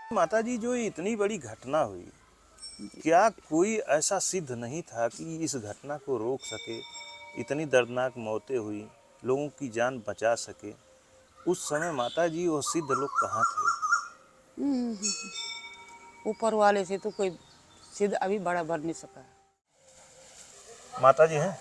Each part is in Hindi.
माता जी, जो इतनी बड़ी घटना हुई, क्या कोई ऐसा सिद्ध नहीं था कि इस घटना को रोक सके? इतनी दर्दनाक मौतें हुई, लोगों की जान बचा सके। उस समय माता जी और सिद्ध लोग कहाँ थे? ऊपर वाले से तो कोई सिद्ध अभी बड़ा बढ़ नहीं सका। माता जी हैं?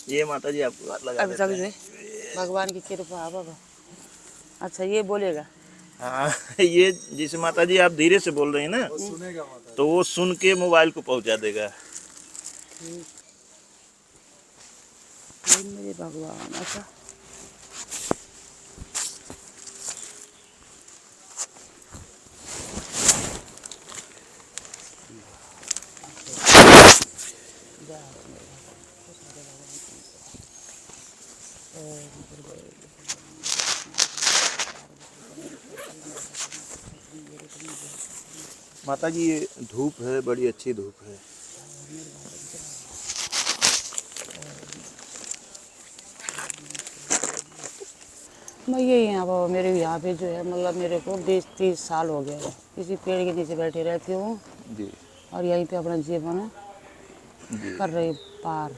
ये माता जी आपको हाथ लगा अभी देते तक हैं। जो भगवान की कृपा है बाबा। अच्छा ये बोलेगा। हाँ, ये जैसे माता जी आप धीरे से बोल रही हैं ना, तो वो सुन के मोबाइल को पहुंचा देगा। ये मेरे भगवान। अच्छा माता जी, ये धूप है, बड़ी अच्छी धूप है। मैं यही यहाँ बाबा, मेरे यहाँ पे जो है मतलब मेरे को 20-30 साल हो गए हैं। इसी पेड़ के नीचे बैठी रहती हूँ जी और यहीं पे अपना जीवन जी। कर रही पार।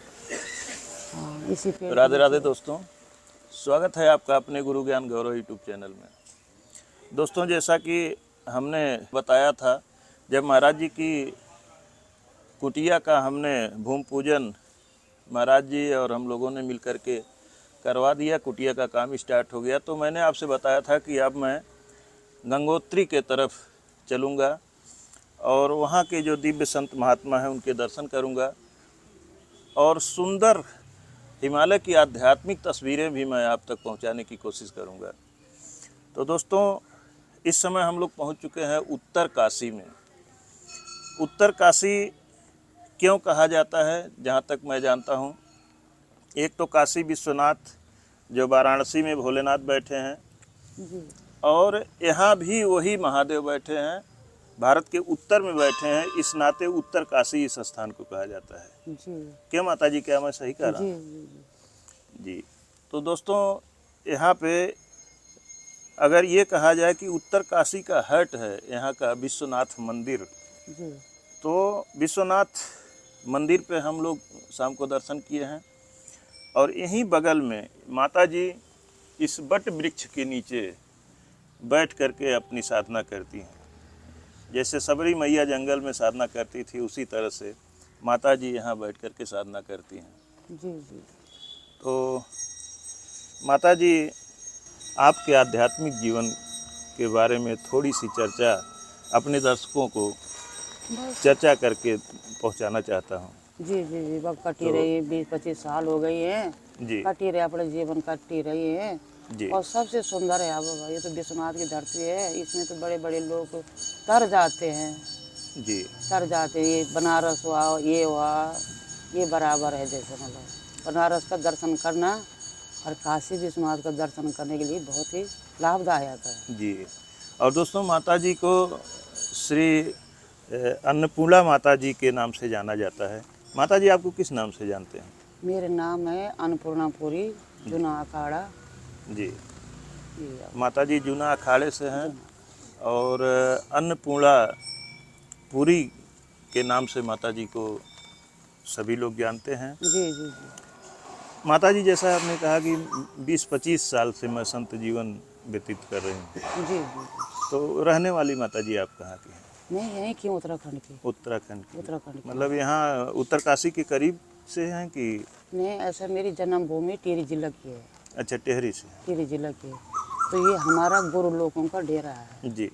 हाँ, इसी पेड़ के राधे राधे नीचे। दोस्तों, स्वागत है आपका अपने गुरु ज्ञान गौरव यूट्यूब चैनल में। दोस्तों, जैसा कि हमने बताया था, जब महाराज जी की कुटिया का हमने भूमि पूजन महाराज जी और हम लोगों ने मिल कर के करवा दिया, कुटिया का काम स्टार्ट हो गया, तो मैंने आपसे बताया था कि अब मैं गंगोत्री के तरफ चलूँगा और वहाँ के जो दिव्य संत महात्मा हैं उनके दर्शन करूँगा और सुंदर हिमालय की आध्यात्मिक तस्वीरें भी मैं आप तक पहुँचाने की कोशिश करूँगा। तो दोस्तों, इस समय हम लोग पहुँच चुके हैं उत्तर काशी में। उत्तर काशी क्यों कहा जाता है, जहाँ तक मैं जानता हूँ, एक तो काशी विश्वनाथ जो वाराणसी में भोलेनाथ बैठे हैं, जी और यहाँ भी वही महादेव बैठे हैं, भारत के उत्तर में बैठे हैं। इस नाते उत्तर काशी इस स्थान को कहा जाता है। जी क्या माता जी, क्या मैं सही कह जी रहा जी हूँ? जी। जी। तो दोस्तों, यहाँ पे अगर ये कहा जाए कि उत्तर काशी का हट है यहाँ का विश्वनाथ मंदिर, जी तो विश्वनाथ मंदिर पे हम लोग शाम को दर्शन किए हैं और यहीं बगल में माता जी इस बट वृक्ष के नीचे बैठ करके अपनी साधना करती हैं। जैसे सबरी मैया जंगल में साधना करती थी, उसी तरह से माता जी यहाँ बैठ करके साधना करती हैं। जी जी। तो माता जी, आपके आध्यात्मिक जीवन के बारे में थोड़ी सी चर्चा अपने दर्शकों को बस चर्चा करके पहुंचाना चाहता हूं। जी जी जी। बस कटी तो रही 20-25 साल हो गई हैं। जी कटी रहे अपने जीवन कटी रही है। जी और सबसे सुंदर है बाबा, ये तो विश्वनाथ की धरती है। इसमें तो बड़े बड़े लोग तर जाते हैं। जी। तर जाते हैं। ये बनारस हुआ, ये हुआ, ये बराबर है। जैसे मतलब बनारस का दर्शन करना और काशी विश्वनाथ का दर्शन करने के लिए बहुत ही लाभदायक है। जी। और दोस्तों, माता जी को श्री अन्नपूर्णा माता जी के नाम से जाना जाता है। माता जी आपको किस नाम से जानते हैं? मेरे नाम है अन्नपूर्णापुरी, जी जूना अखाड़ा। जी। ये माता जी जूना अखाड़े से हैं जूना। और अन्नपूर्णा पुरी के नाम से माता जी को सभी लोग जानते हैं। जी जी जी माता जी, जैसा आपने कहा कि 20-25 साल से मैं संत जीवन व्यतीत कर रही हूँ, जी जी जी। तो रहने वाली माता जी आप कहाँ की हैं? मैं यहीं की हूँ, उत्तराखंड की। उत्तराखंड की? उत्तराखंड की। मतलब यहाँ उत्तरकाशी के करीब से हैं कि? नहीं, ऐसा मेरी जन्मभूमि टिहरी जिला की है। अच्छा, टेहरी से। टिहरी जिला की है। तो ये हमारा गुरु लोगों का डेरा है। जी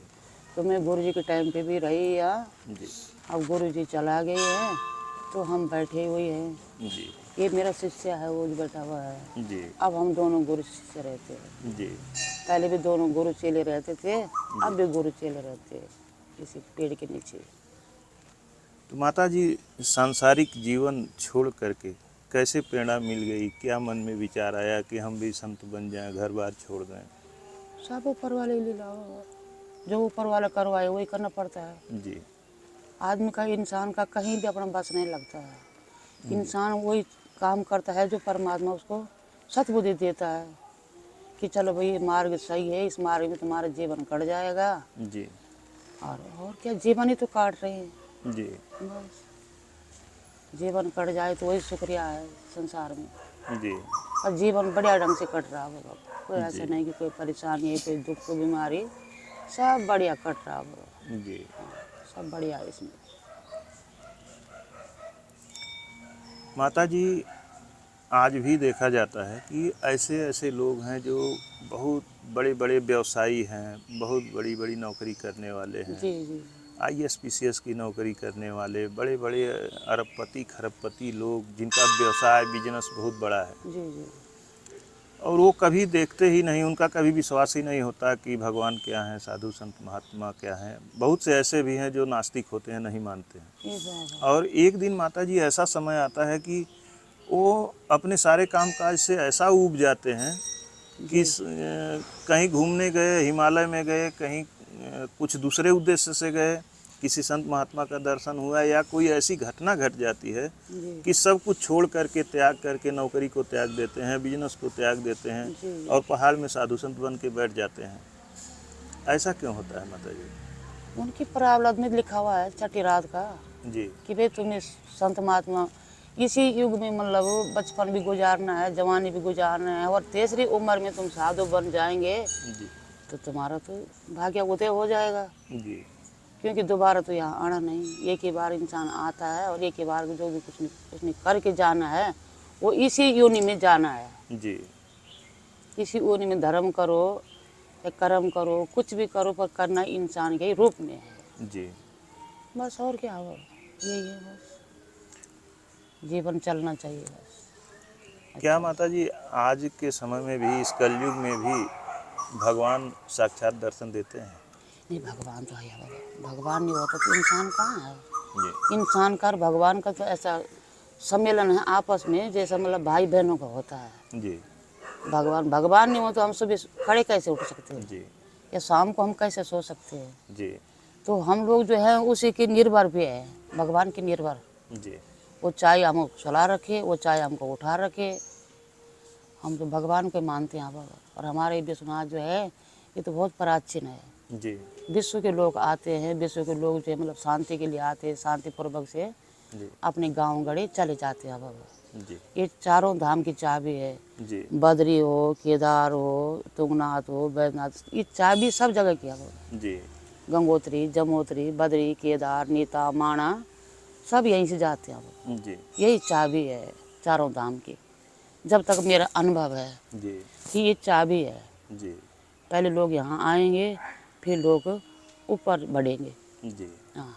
तो मैं गुरु जी के टाइम पे भी रही यहाँ। जी अब गुरु जी चला गए हैं तो हम बैठे हुए हैं। जी ये मेरा शिष्य है, वो भी बैठा हुआ है। जी अब हम दोनों गुरु शिष्य रहते हैं। जी। पहले भी दोनों गुरु चेले रहते थे, अब भी गुरु चेले रहते हैं इसी पेड़ के नीचे। तो माता जी, सांसारिक जीवन छोड़ करके कैसे प्रेरणा मिल गई? क्या मन में विचार आया कि हम भी संत बन जाएं, घर बार छोड़ दें? सब ऊपर वाले ही लीला हो, जो ऊपर वाला करवाए वही करना पड़ता है। जी आदमी का, इंसान का कहीं भी अपना बस नहीं लगता है। इंसान वही काम करता है जो परमात्मा उसको सद्बुद्धि देता है कि चलो भाई ये मार्ग सही है, इस मार्ग में तुम्हारा जीवन कट जाएगा। जी और क्या, जीवन ही तो काट रहे हैं जी बस। जीवन कट जाए तो वही शुक्रिया है संसार में। जी और जीवन बढ़िया ढंग से कट रहा होगा, कोई ऐसा जी नहीं कि कोई परेशानी है, कोई दुख कोई बीमारी, सब बढ़िया कट रहा होगा, जी। सब बढ़िया है इसमें। माता जी, आज भी देखा जाता है कि ऐसे ऐसे लोग हैं जो बहुत बड़े बड़े व्यवसायी हैं, बहुत बड़ी बड़ी नौकरी करने वाले हैं, जी जी IAS PCS की नौकरी करने वाले बड़े बड़े अरबपति खरबपति लोग, जिनका व्यवसाय बिजनेस बहुत बड़ा है, जी जी और वो कभी देखते ही नहीं, उनका कभी विश्वास ही नहीं होता कि भगवान क्या है, साधु संत महात्मा क्या हैं। बहुत से ऐसे भी हैं जो नास्तिक होते हैं, नहीं मानते हैं। ये बाबा। और एक दिन माता जी ऐसा समय आता है कि वो अपने सारे कामकाज से ऐसा ऊब जाते हैं कि कहीं घूमने गए, हिमालय में गए, कहीं कुछ दूसरे उद्देश्य से गए, किसी संत महात्मा का दर्शन हुआ, या कोई ऐसी घटना घट जाती है जी कि सब कुछ छोड़ करके, त्याग करके, नौकरी को त्याग देते हैं, बिजनेस को त्याग देते हैं जी और पहाड़ में साधु संत बन के बैठ जाते हैं। ऐसा क्यों होता है माता जी? उनकी प्रावलत में लिखा हुआ है छठी रात का जी कि भाई तुम्हें संत महात्मा इसी युग में मतलब बचपन भी गुजारना है, जवानी भी गुजारना है, और तीसरी उम्र में तुम साधु बन जाएंगे जी तो तुम्हारा तो भाग्य उदय हो जाएगा। जी क्योंकि दोबारा तो यहाँ आना नहीं, एक ही बार इंसान आता है और एक ही बार जो भी कुछ उसने करके जाना है वो इसी योनि में जाना है। जी इसी योनि में धर्म करो या कर्म करो, कुछ भी करो, पर करना इंसान के ही रूप में है। जी। बस और क्या हो, यही है बस, जीवन चलना चाहिए बस। क्या माता जी, आज के समय में भी, इस कलयुग में भी भगवान साक्षात दर्शन देते हैं? नहीं, भगवान तो है बाबा, भगवान नहीं होता तो इंसान कहाँ है। जी इंसान का और भगवान का तो ऐसा सम्मेलन है आपस में, जैसा मतलब भाई बहनों का होता है। जी भगवान नहीं हो तो हम सुबह खड़े कैसे उठ सकते हैं, जी या शाम को हम कैसे सो सकते हैं। जी तो हम लोग जो है उसी के निर्भर पे है, भगवान के निर्भर। जी वो चाहे हमको सुला रखे, वो चाहे हमको उठा रखे, हम तो भगवान को मानते हैं बाबा। और हमारे विश्वनाथ जो है ये तो बहुत प्राचीन है। जी विश्व के लोग आते हैं, विश्व के लोग जो है मतलब शांति के लिए आते हैं, शांतिपूर्वक से जी अपने गांव गड़े चले जाते हैं बाबा। जी ये चारों धाम की चाबी है, जी बद्री हो, केदार हो, तुंगनाथ हो, बैद्यनाथ, ये चाबी सब जगह की है बाबा। जी गंगोत्री, जमोत्री, बद्री, केदार, नीता, माणा, सब यहीं से जाते हैं बाबा। जी यही चाबी है चारों धाम की। जब तक मेरा अनुभव है जी कि ये चाबी है, जी पहले लोग यहाँ आएंगे, फिर लोग ऊपर बढ़ेंगे। जी। हाँ,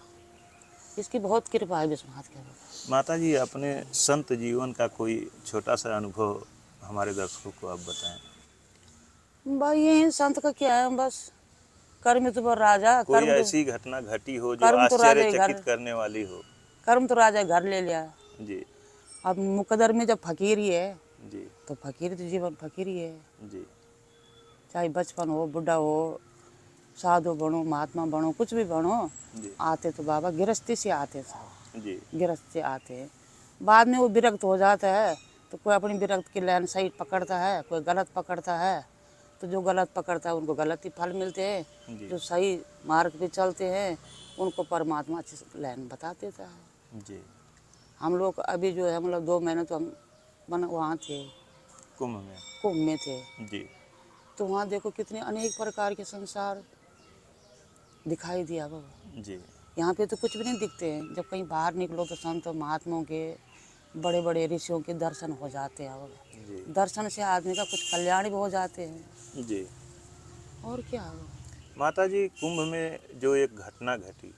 इसकी बहुत कृपा है विश्वनाथ के ऊपर। माता जी, अपने संत जीवन का कोई छोटा सा अनुभव हमारे दर्शकों को आप बताएं। भाई ये संत का क्या है, बस कर्म तो राजा, कोई ऐसी घटना घटी हो जो कर्म तो राजा ही घर, आश्चर्यचकित करने वाली हो? कर्म तो राजा घर ले लिया। जी अब मुकदर में जब फकीर ही है जी तो फकीर तो जीवन फकीर ही है। जी चाहे बचपन हो, बुढ़ा हो, साधु बनो, महात्मा बनो, कुछ भी बनो, जी आते तो बाबा गृहस्थी से आते हैं सब, जी गृहस्थ से आते हैं। बाद में वो विरक्त हो जाता है तो कोई अपनी विरक्त की लाइन सही पकड़ता है, कोई गलत पकड़ता है। तो जो गलत पकड़ता है उनको गलत ही फल मिलते हैं, जी जो सही मार्ग पे चलते हैं उनको परमात्मा अच्छी लाइन बता देता है। जी। हम लोग अभी जो है मतलब 2 महीने तो हम वहाँ थे, कुंभ में? कुंभ में थे। जी तो वहाँ देखो कितने अनेक प्रकार के संसार दिखाई दिया बाबा। जी यहाँ पे तो कुछ भी नहीं दिखते हैं, जब कहीं बाहर निकलो तो संतों महात्माओं के, बड़े बड़े ऋषियों के दर्शन हो जाते हैं बाबा। जी दर्शन से आदमी का कुछ कल्याण भी हो जाते हैं, जी। और क्या हो। माता जी, कुंभ में जो एक घटना घटी,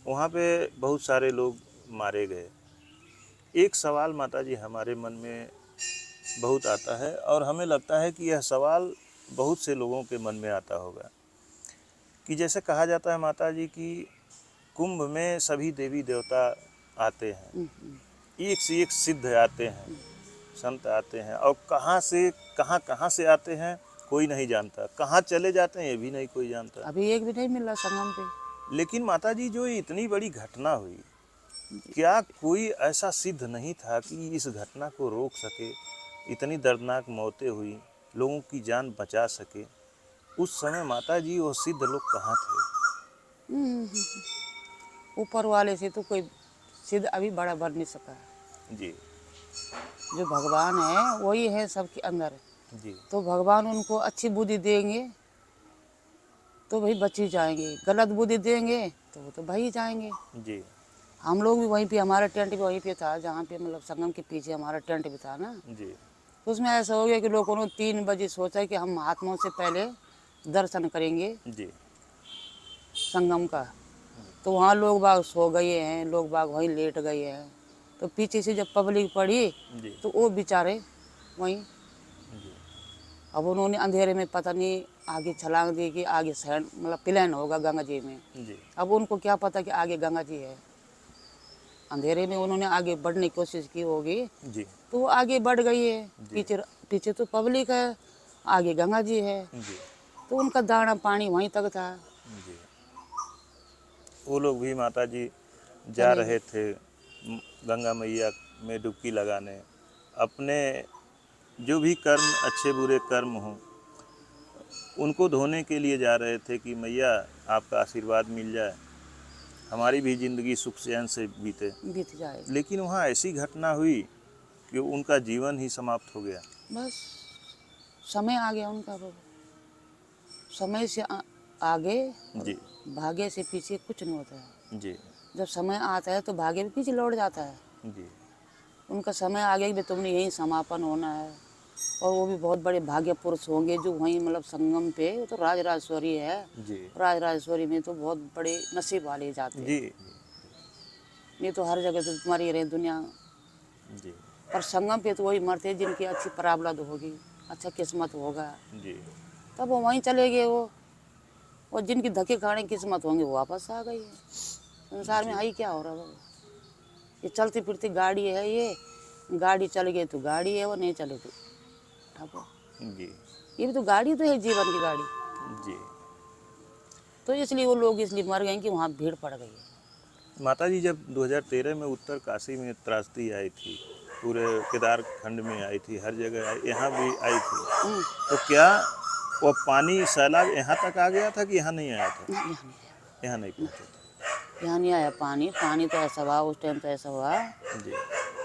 वहाँ पे बहुत सारे लोग मारे गए। एक सवाल माता जी हमारे मन में बहुत आता है, और हमें लगता है कि यह सवाल बहुत से लोगों के मन में आता होगा, कि जैसे कहा जाता है माता जी कि कुंभ में सभी देवी देवता आते हैं, एक से एक सिद्ध आते हैं, संत आते हैं, और कहाँ से कहाँ से आते हैं कोई नहीं जानता, कहाँ चले जाते हैं ये भी नहीं कोई जानता। अभी एक भी नहीं मिल रहा संगम पे। लेकिन माता जी जो ये इतनी बड़ी घटना हुई, क्या कोई ऐसा सिद्ध नहीं था कि इस घटना को रोक सके? इतनी दर्दनाक मौतें हुई, लोगों की जान बचा सके, उस समय माता जी वो सिद्ध लोग कहाँ थे? ऊपर वाले से तो कोई सिद्ध अभी बड़ा बन नहीं सका है। जी जो भगवान है वही है सबके अंदर। जी तो भगवान उनको अच्छी बुद्धि देंगे तो भाई बच ही जाएंगे, गलत बुद्धि देंगे तो वो तो भाई जाएंगे। जी हम लोग भी वहीं पे, हमारा टेंट भी वहीं पे था जहाँ पे मतलब संगम के पीछे हमारा टेंट भी था ना। जी तो उसमें ऐसा हो गया कि लोगों ने 3 बजे सोचा कि हम महात्माओं से पहले दर्शन करेंगे जी संगम का। तो वहाँ लोग बाग सो गए हैं, लोग बाग वहीं लेट गए हैं। तो पीछे से जब पब्लिक पड़ी जी तो वो बेचारे वहीं, जी अब उन्होंने अंधेरे में पता नहीं आगे छलांग दी कि आगे सैंड मतलब प्लेन होगा गंगा जी में। जी अब उनको क्या पता कि आगे गंगा जी है। अंधेरे में उन्होंने आगे बढ़ने की कोशिश की होगी जी तो वो आगे बढ़ गई है। पीछे पीछे तो पब्लिक है, आगे गंगा जी है। जी तो उनका दाना पानी वहीं तक था। जी। वो लोग भी माता जी जा चले रहे थे गंगा मैया में डुबकी लगाने, अपने जो भी कर्म अच्छे बुरे कर्म हों उनको धोने के लिए जा रहे थे कि मैया आपका आशीर्वाद मिल जाए, हमारी भी ज़िंदगी सुख चैन से बीते। बीत जाए। लेकिन वहाँ ऐसी घटना हुई कि उनका जीवन ही समाप्त हो गया। बस समय आ गया उनका बाबा। समय से आगे और जी भाग्य से पीछे कुछ नहीं होता है। जी जब समय आता है तो भाग्य भी पीछे लौट जाता है। जी उनका समय आ गया कि भाई तुमने यहीं समापन होना है। और वो भी बहुत बड़े भाग्य पुरुष होंगे जो वहीं मतलब संगम पे, वो तो राज राजेश्वरी है। जी राज राजेश्वरी में तो बहुत बड़े नसीब वाले जाते जी हैं। नहीं तो हर जगह तो मरी रहे दुनिया। जी पर संगम पे तो वही मरते हैं जिनकी अच्छी प्रारब्ध होगी, अच्छा किस्मत होगा, जी तब वो वहीं चले गए वो। और जिनकी धक्के खाने की किस्मत होंगे वो वापस आ गई है। संसार में आई क्या हो रहा है बाबा? ये चलती फिरती गाड़ी है, ये गाड़ी चल गई तो गाड़ी है, वो नहीं चले तो ठपो। जी ये भी तो गाड़ी तो है, जीवन की गाड़ी। जी। तो इसलिए वो लोग इसलिए मर गए कि वहाँ भीड़ पड़ गई है। माता जी जब 2013 में उत्तर काशी में त्रासदी आई थी, पूरे केदार खंड में आई थी, हर जगह आई, यहाँ भी आई थी, तो क्या वो पानी सैलाब यहाँ तक आ गया था कि यहाँ नहीं आया था? यहाँ नहीं आया, यहाँ नहीं पहुँचा था। यहाँ नहीं आया पानी। पानी तो ऐसा हुआ उस टाइम, तो ऐसा हुआ जी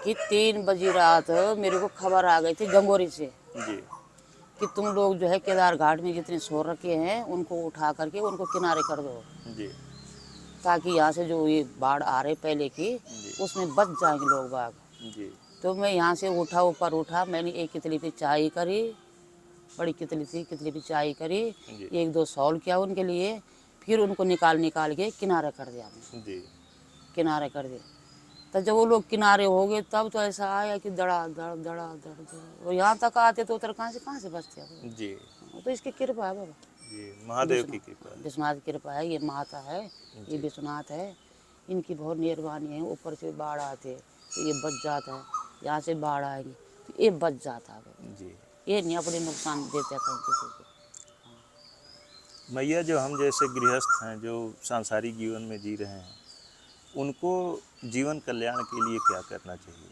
कि 3 बजे रात मेरे को खबर आ गई थी गंगोरी से जी कि तुम लोग जो है केदार घाट में जितने सो रखे हैं उनको उठा करके उनको किनारे कर दो, जी ताकि यहाँ से जो ये बाढ़ आ रही पहले की जी उसमें बच जाएंगे लोग बाग। जी तो मैं यहाँ से उठा, ऊपर उठा, मैंने एक कितली पे चाय करी, बड़ी कितली थी, कितली पे चाय करी, जी 1-2 सॉल किया उनके लिए, फिर उनको निकाल के किनारे कर दिया। मैं जी किनारे कर दिया। तो जब वो लोग किनारे हो गए तब तो ऐसा आया कि दड़ा दड़ दड़ा दड़ दड़, और यहाँ तक आते तो उधर कहाँ से बचते हैं। जी वो तो इसकी कृपा है बाबा, जी। महादेव की कृपा है। विश्वनाथ की कृपा है। ये माता है, ये विश्वनाथ है, इनकी बहुत मेहरबानी है। ऊपर से बाढ़ आते तो ये बच जाता है, यहाँ से बाढ़ आएगी तो ये बच जाता है बाबा। जी। ये नहीं अपने नुकसान देते कहीं किसी को। मैया जो हम जैसे गृहस्थ हैं जो सांसारिक जीवन में जी रहे हैं, उनको जीवन कल्याण के लिए क्या करना चाहिए?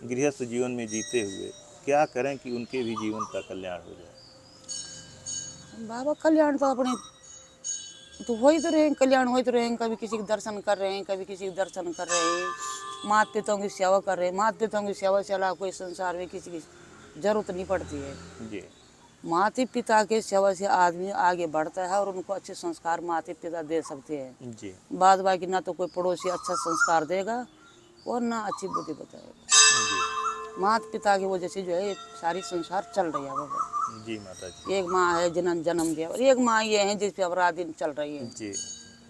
गृहस्थ जीवन में जीते हुए क्या करें कि उनके भी जीवन का कल्याण हो जाए? बाबा कल्याण तो अपने तो हो ही तो रहे, कल्याण हो ही तो रहे। कभी किसी के दर्शन कर रहे हैं, कभी किसी के दर्शन कर रहे हैं, माता पिताओं की सेवा कर रहे हैं। माता पिताओं की सेवा से अलावा कोई संसार में किसी की जरूरत नहीं पड़ती है। जी माता पिता के सेवा से आदमी आगे बढ़ता है और उनको अच्छे संस्कार माता पिता दे सकते हैं। जी बाद बाकी ना तो कोई पड़ोसी अच्छा संस्कार देगा और ना अच्छी बुद्धि बताएगा। जी माता पिता की वजह से जो है ये सारी संसार चल रही है बाबा। जी माता जी। एक माँ है जिन्होंने जन्म दिया, और एक माँ ये है जिस पे अपराध दिन चल रही है। जी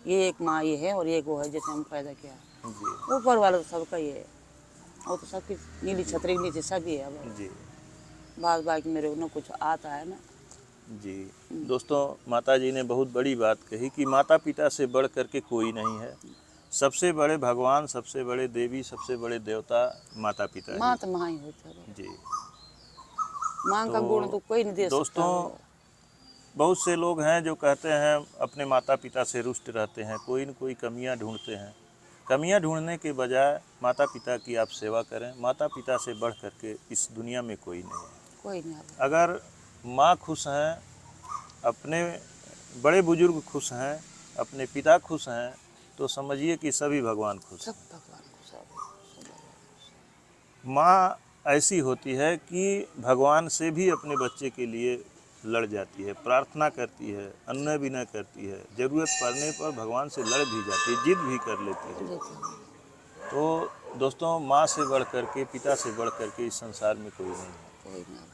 ये एक माँ ये है और एक वो है जिसे हम पैदा किया। जी ऊपर वाला तो सबका ही है, वो तो सबकी नीली छतरी के नीचे सभी है बाबा। जी बाद बाकी मेरे को ना कुछ आता है ना। जी। दोस्तों, माता जी ने बहुत बड़ी बात कही कि माता पिता से बढ़ कर के कोई नहीं है। सबसे बड़े भगवान, सबसे बड़े देवी, सबसे बड़े देवता माता पिता माँ ही। तो माँ ही होता है बाबा। जी। माँ का गुण तो कोई नहीं दे सकता। दोस्तों, बहुत से लोग हैं जो कहते हैं अपने माता पिता से रुष्ट रहते हैं, कोई न कोई कमियां ढूंढते हैं। कमियां ढूंढने के बजाय माता पिता की आप सेवा करें। माता पिता से बढ़ करके इस दुनिया में कोई नहीं है। कोई नहीं। अगर माँ खुश हैं, अपने बड़े बुजुर्ग खुश हैं, अपने पिता खुश हैं, तो समझिए कि सभी भगवान खुश सब हैं। भगवान को सब। माँ ऐसी होती है कि भगवान से भी अपने बच्चे के लिए लड़ जाती है, प्रार्थना करती है, अन्न विनय करती है, ज़रूरत पड़ने पर भगवान से लड़ भी जाती है, जिद भी कर लेती है। तो दोस्तों, माँ से बढ़ कर के, पिता से बढ़ कर के इस संसार में कोई नहीं है। कोई नहीं।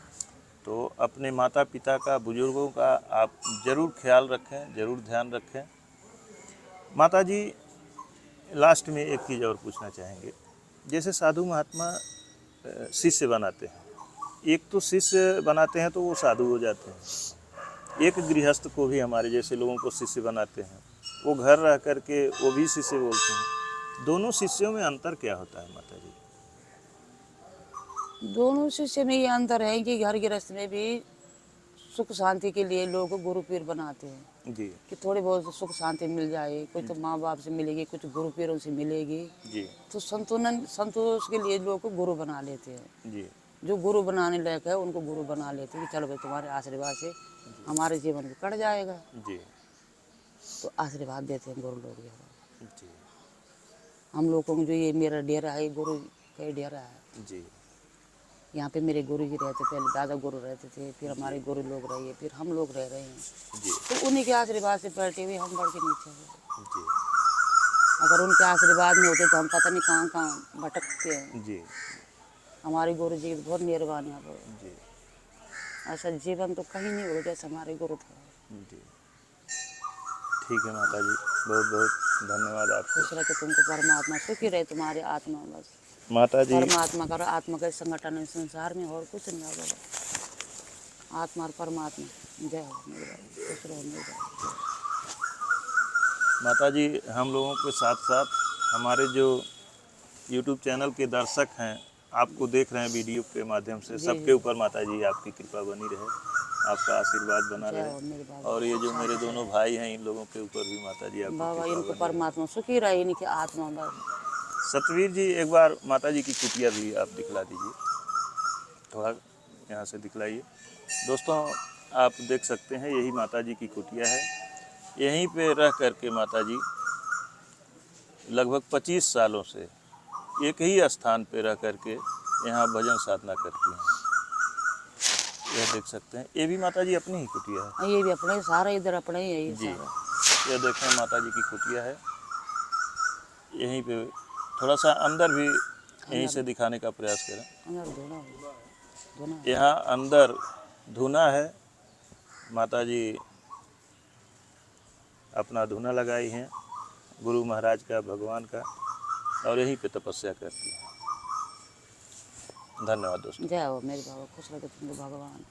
तो अपने माता पिता का, बुजुर्गों का आप ज़रूर ख्याल रखें, ज़रूर ध्यान रखें। माता जी, लास्ट में एक चीज़ और पूछना चाहेंगे। जैसे साधु महात्मा शिष्य बनाते हैं, एक तो शिष्य बनाते हैं तो वो साधु हो जाते हैं, एक गृहस्थ को भी हमारे जैसे लोगों को शिष्य बनाते हैं, वो घर रह कर के वो भी शिष्य बोलते हैं। दोनों शिष्यों में अंतर क्या होता है माता जी? दोनों शिष्य में ये अंतर है कि घर गृहस्थ में भी सुख शांति के लिए लोग गुरु पीर बनाते हैं जी कि थोड़ी बहुत सुख शांति मिल जाए। कोई तो माँ बाप से मिलेगी, कुछ गुरु पीरों से मिलेगी, जी तो संतोष के लिए लोग को गुरु बना लेते हैं। जी जो गुरु बनाने लायक है उनको गुरु बना लेते हैं कि चलो भाई तुम्हारे आशीर्वाद से हमारे जीवन भी कट जाएगा, जी तो आशीर्वाद देते हैं गुरु लोग। जी हम लोगों को जो ये मेरा डेरा है, गुरु का डेरा है। जी यहाँ पे मेरे गुरु जी रहते थे, पहले दादा गुरु रहते थे, फिर हमारे गुरु लोग रहे, फिर हम लोग रह रहे हैं। जी तो उन्हीं के आशीर्वाद से बैठे हुए हम बढ़ के नीचे हैं। जी अगर उनके आशीर्वाद नहीं होते तो हम पता नहीं कहाँ कहाँ भटकते हैं। जी हमारे गुरु जी की बहुत मेहरबानी है। जी ऐसा जीवन तो कहीं नहीं होगा जैसे हमारे गुरु थे। जी। ठीक है माता जी, बहुत बहुत धन्यवाद आपको। खुश रहे तुमको परमात्मा, सुखी रहे तुम्हारी आत्मा। बस माता जी, परमात्मा का आत्मा का संगठन है संसार में, और कुछ नहीं होगा। आत्मा और परमात्मा जय हो मेरे भाई, खुश रहो मेरे भाई। माता जी, हम लोगों के साथ साथ हमारे जो YouTube चैनल के दर्शक हैं, आपको देख रहे हैं वीडियो के माध्यम से, सबके ऊपर माता जी आपकी कृपा बनी रहे, आपका आशीर्वाद बना जय हो रहे। मेरे बाबा। और ये जो मेरे दोनों भाई हैं, इन लोगों के ऊपर भी माता जी आपकी बाबा कृपा इनको बनी परमात्मा सुखी रहे, इनकी आत्मा बस। रहे। सतवीर जी, एक बार माता जी की कुटिया भी आप दिखला दीजिए, थोड़ा यहाँ से दिखलाइए। दोस्तों, आप देख सकते हैं, यही माता जी की कुटिया है। यहीं पे रह करके माता जी लगभग 25 सालों से एक ही स्थान पे रह करके यहाँ भजन साधना करती हैं। यह देख सकते हैं, ये भी माता जी अपनी ही कुटिया है। ये भी अपने सारा इधर अपने ही है ये जी, सारा। ये देखें माता जी की कुटिया है। यहीं पे थोड़ा सा अंदर भी यहीं से दिखाने का प्रयास करें। अंदर धोना धोना यहाँ अंदर धूना है, माता जी अपना धूना लगाई हैं गुरु महाराज का, भगवान का, और यहीं पे तपस्या करती हैं। धन्यवाद दोस्तों। जय हो मेरे बाबा, खुश रहे तुमको भगवान।